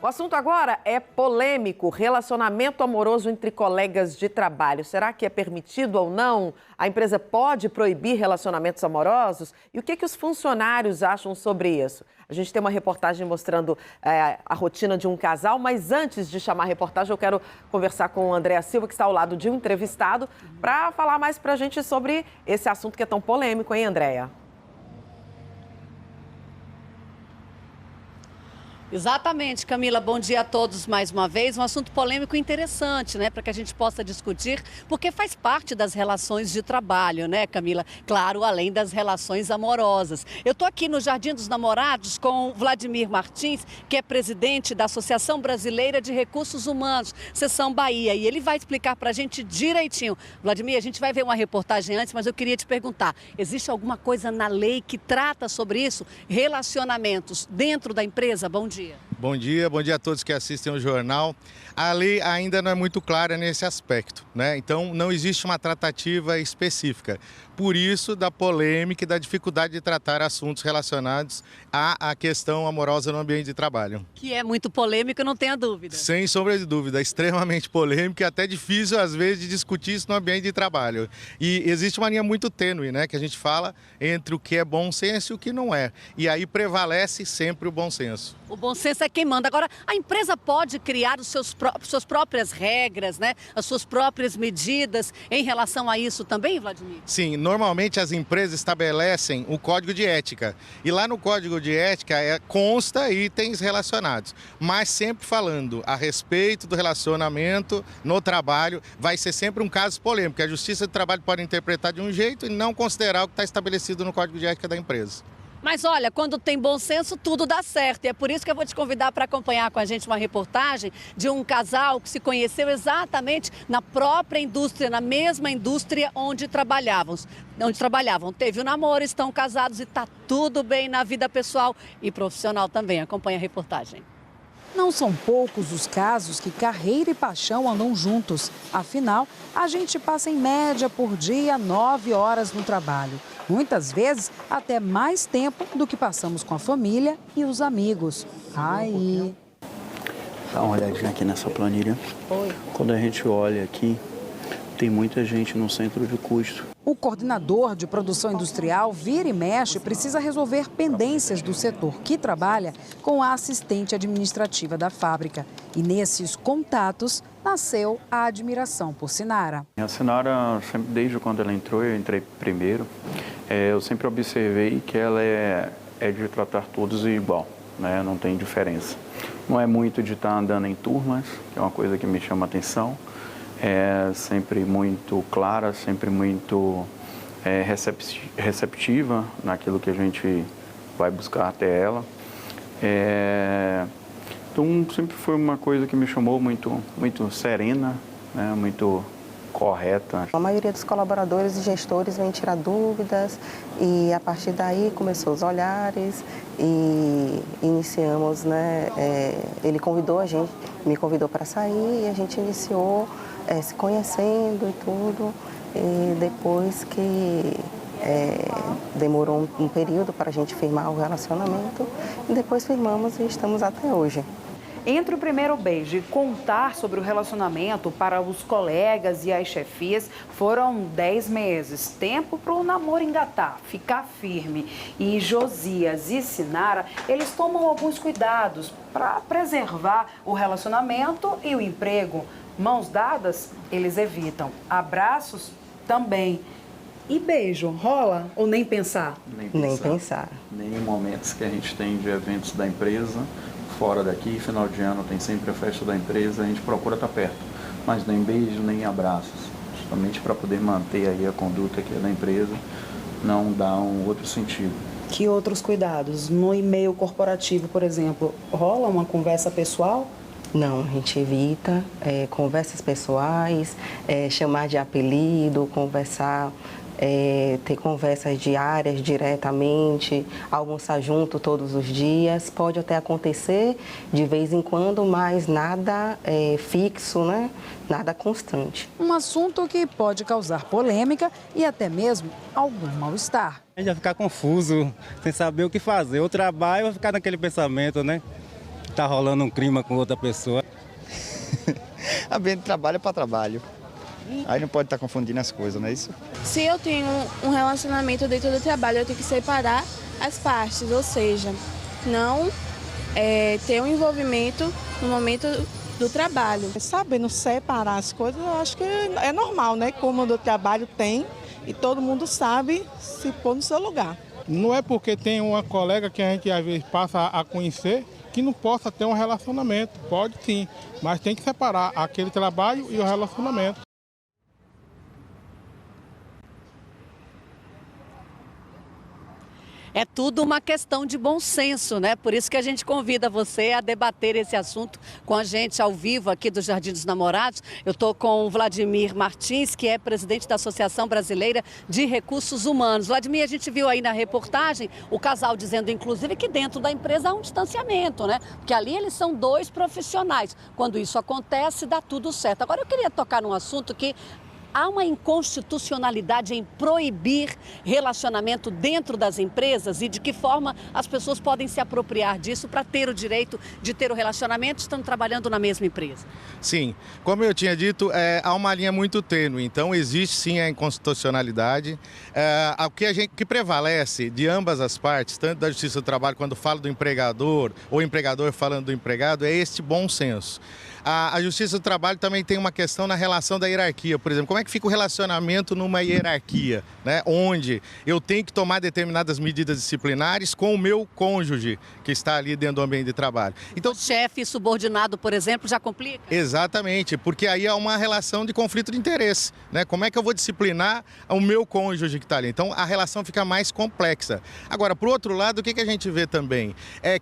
O assunto agora é polêmico, relacionamento amoroso entre colegas de trabalho. Será que é permitido ou não? A empresa pode proibir relacionamentos amorosos? E o que os funcionários acham sobre isso? A gente tem uma reportagem mostrando a rotina de um casal, mas antes de chamar a reportagem, eu quero conversar com o Andréa Silva, que está ao lado de um entrevistado, para falar mais para a gente sobre esse assunto que é tão polêmico, hein, Andréa? Exatamente, Camila. Bom dia a todos mais uma vez. Um assunto polêmico e interessante, né? Para que a gente possa discutir, porque faz parte das relações de trabalho, né, Camila? Claro, além das relações amorosas. Eu estou aqui no Jardim dos Namorados com Vladimir Martins, que é presidente da Associação Brasileira de Recursos Humanos, Seção Bahia. E ele vai explicar para a gente direitinho. Vladimir, a gente vai ver uma reportagem antes, mas eu queria te perguntar, existe alguma coisa na lei que trata sobre isso? Relacionamentos dentro da empresa? Bom dia. Bom dia a todos que assistem o jornal. A lei ainda não é muito clara nesse aspecto, né? Então não existe uma tratativa específica. Por isso, da polêmica e da dificuldade de tratar assuntos relacionados à questão amorosa no ambiente de trabalho. Que é muito polêmico, não tenha dúvida. Sem sombra de dúvida, extremamente polêmico e até difícil, às vezes, de discutir isso no ambiente de trabalho. E existe uma linha muito tênue, né, que a gente fala entre o que é bom senso e o que não é. E aí prevalece sempre o bom senso. O bom senso é quem manda. Agora, a empresa pode criar suas próprias regras, né, as suas próprias medidas em relação a isso também, Vladimir? Sim, normalmente as empresas estabelecem o código de ética. E lá no código de ética consta itens relacionados. Mas sempre falando a respeito do relacionamento no trabalho, vai ser sempre um caso polêmico. A Justiça do Trabalho pode interpretar de um jeito e não considerar o que está estabelecido no código de ética da empresa. Mas olha, quando tem bom senso, tudo dá certo. E é por isso que eu vou te convidar para acompanhar com a gente uma reportagem de um casal que se conheceu exatamente na própria indústria, na mesma indústria onde trabalhavam. Teve o namoro, estão casados e está tudo bem na vida pessoal e profissional também. Acompanhe a reportagem. Não são poucos os casos que carreira e paixão andam juntos. Afinal, a gente passa em média por dia 9 horas no trabalho. Muitas vezes até mais tempo do que passamos com a família e os amigos. Aí. Dá uma olhadinha aqui nessa planilha. Oi. Quando a gente olha aqui, tem muita gente no centro de custo. O coordenador de produção industrial vira e mexe precisa resolver pendências do setor que trabalha com a assistente administrativa da fábrica. E nesses contatos nasceu a admiração por Sinara. A Sinara, desde quando ela entrou, eu entrei primeiro, eu sempre observei que ela é de tratar todos igual, né? Não tem diferença. Não é muito de estar andando em turmas, que é uma coisa que me chama a atenção. É sempre muito clara, sempre muito receptiva naquilo que a gente vai buscar até ela. Então, sempre foi uma coisa que me chamou muito serena, né, muito correta. A maioria dos colaboradores e gestores vem tirar dúvidas e a partir daí começou os olhares e iniciamos, né, ele convidou a gente, me convidou para sair e a gente iniciou se conhecendo e tudo, e depois que demorou um período para a gente firmar o relacionamento, e depois firmamos e estamos até hoje. Entre o primeiro beijo e contar sobre o relacionamento para os colegas e as chefias foram 10 meses. Tempo para o namoro engatar, ficar firme. E Josias e Sinara, eles tomam alguns cuidados para preservar o relacionamento e o emprego. Mãos dadas, eles evitam. Abraços, também. E beijo, rola ou nem pensar? Nem pensar. Nem em momentos que a gente tem de eventos da empresa, fora daqui, final de ano tem sempre a festa da empresa, a gente procura estar perto. Mas nem beijo, nem abraços. Justamente para poder manter aí a conduta que é da empresa, não dá um outro sentido. Que outros cuidados? No e-mail corporativo, por exemplo, rola uma conversa pessoal? Não, a gente evita conversas pessoais, chamar de apelido, conversar, ter conversas diárias diretamente, almoçar junto todos os dias. Pode até acontecer de vez em quando, mas nada fixo, né? Nada constante. Um assunto que pode causar polêmica e até mesmo algum mal-estar. A gente vai ficar confuso, sem saber o que fazer. Ou trabalho ou ficar naquele pensamento, né? tá rolando um clima com outra pessoa. Ambiente de trabalho é para trabalho. Aí não pode estar confundindo as coisas, não é isso? Se eu tenho um relacionamento dentro do trabalho, eu tenho que separar as partes, ou seja, não ter um envolvimento no momento do trabalho. Sabendo separar as coisas, eu acho que é normal, né? Como do trabalho tem e todo mundo sabe se pôr no seu lugar. Não é porque tem uma colega que a gente às vezes passa a conhecer que não possa ter um relacionamento. Pode sim, mas tem que separar aquele trabalho e o relacionamento. É tudo uma questão de bom senso, né? Por isso que a gente convida você a debater esse assunto com a gente ao vivo aqui do Jardim dos Namorados. Eu estou com o Vladimir Martins, que é presidente da Associação Brasileira de Recursos Humanos. Vladimir, a gente viu aí na reportagem o casal dizendo, inclusive, que dentro da empresa há um distanciamento, né? Porque ali eles são 2 profissionais. Quando isso acontece, dá tudo certo. Agora, eu queria tocar num assunto que há uma inconstitucionalidade em proibir relacionamento dentro das empresas e de que forma as pessoas podem se apropriar disso para ter o direito de ter o relacionamento estando trabalhando na mesma empresa? Sim, como eu tinha dito, há uma linha muito tênue, então existe sim a inconstitucionalidade. O que prevalece de ambas as partes, tanto da Justiça do Trabalho quando fala do empregador ou o empregador falando do empregado, é este bom senso. A Justiça do Trabalho também tem uma questão na relação da hierarquia, por exemplo, como é que fica o relacionamento numa hierarquia, né? Onde eu tenho que tomar determinadas medidas disciplinares com o meu cônjuge que está ali dentro do ambiente de trabalho. Então, chefe subordinado, por exemplo, já complica? Exatamente, porque aí há uma relação de conflito de interesse, né? Como é que eu vou disciplinar o meu cônjuge que está ali? Então, a relação fica mais complexa. Agora, por outro lado, o que a gente vê também?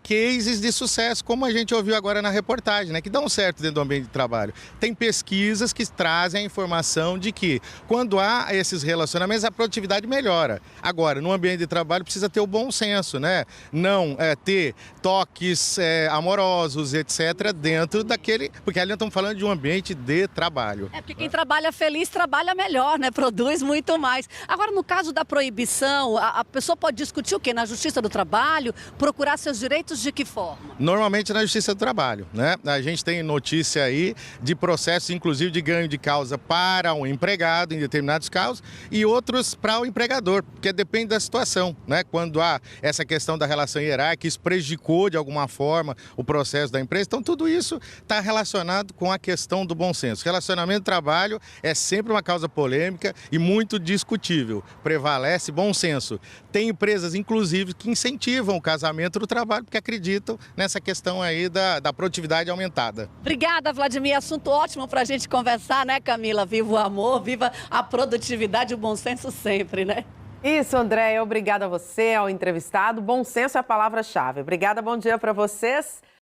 Cases de sucesso, como a gente ouviu agora na reportagem, né? Que dão certo dentro do ambiente de trabalho. Tem pesquisas que trazem a informação de que quando há esses relacionamentos, a produtividade melhora. Agora, no ambiente de trabalho precisa ter o bom senso, né? Não ter toques amorosos, etc., dentro daquele... Porque ali nós estamos falando de um ambiente de trabalho. Porque quem trabalha feliz trabalha melhor, né? Produz muito mais. Agora, no caso da proibição, a pessoa pode discutir o quê? Na Justiça do Trabalho? Procurar seus direitos de que forma? Normalmente na Justiça do Trabalho, né? A gente tem notícia aí de processos, inclusive de ganho de causa para o empregado em determinados casos e outros para o empregador, porque depende da situação, né? Quando há essa questão da relação hierárquica, isso prejudicou de alguma forma o processo da empresa, então tudo isso está relacionado com a questão do bom senso. Relacionamento de trabalho é sempre uma causa polêmica e muito discutível, prevalece bom senso. Tem empresas, inclusive, que incentivam o casamento do trabalho porque acreditam nessa questão aí da produtividade aumentada. Obrigada, Vladimir. Assunto ótimo para a gente conversar, né, Camila? Viva o amor, viva a produtividade e o bom senso sempre, né? Isso, Andréia. Obrigada a você, ao entrevistado. Bom senso é a palavra-chave. Obrigada, bom dia para vocês.